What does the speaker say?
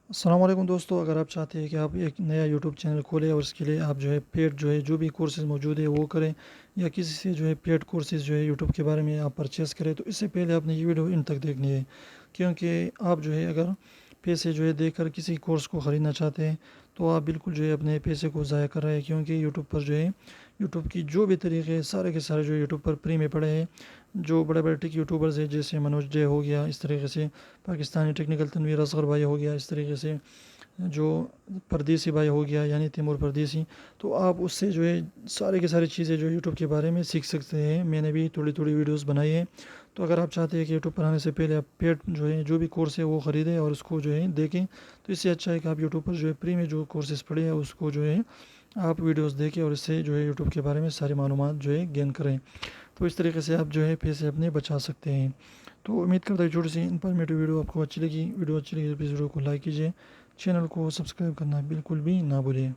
السلام علیکم دوستو، اگر آپ چاہتے ہیں کہ آپ ایک نیا یوٹیوب چینل کھولیں اور اس کے لیے آپ پیڈ جو بھی کورسز موجود ہے وہ کریں، یا کسی سے پیڈ کورسز یوٹیوب کے بارے میں آپ پرچیز کریں، تو اس سے پہلے آپ نے یہ ویڈیو ان تک دیکھنی ہے، کیونکہ آپ اگر پیسے دے کر کسی کورس کو خریدنا چاہتے ہیں تو آپ بالکل اپنے پیسے کو ضائع کر رہے ہیں، کیونکہ یوٹیوب پر یوٹیوب کی جو بھی طریقے سارے کے سارے یوٹیوب پر فری میں پڑے ہیں، جو بڑے بڑے ٹیک یوٹیوبرز ہیں جیسے منوج ڈے ہو گیا، اس طریقے سے پاکستانی ٹیکنیکل تنویر اصغر بھائی ہو گیا، اس طریقے سے جو پردیسی بھائی ہو گیا یعنی تیمور پردیسی، تو آپ اس سے سارے کے ساری چیزیں یوٹیوب کے بارے میں سیکھ سکتے ہیں۔ میں نے بھی تھوڑی تھوڑی ویڈیوز بنائی ہیں، تو اگر آپ چاہتے ہیں کہ یوٹیوب پر آنے سے پہلے آپ پیڈ جو بھی کورس ہے وہ خریدیں اور اس کو دیکھیں، تو اس سے اچھا ہے کہ آپ یوٹیوب پر فری میں جو کورسز پڑھیں اس کو آپ ویڈیوز دیکھیں اور اس سے یوٹیوب کے بارے میں ساری معلومات گین کریں، تو اس طریقے سے آپ پیسے اپنے بچا سکتے ہیں۔ تو امید کرتا ہوں چھوٹی سی انفارمیٹیو ویڈیو آپ کو اچھی لگی۔ ویڈیو اچھی لگی تو پلیز ویڈیو کو لائک کیجیے، چینل کو سبسکرائب کرنا بالکل بھی نہ بھولیں۔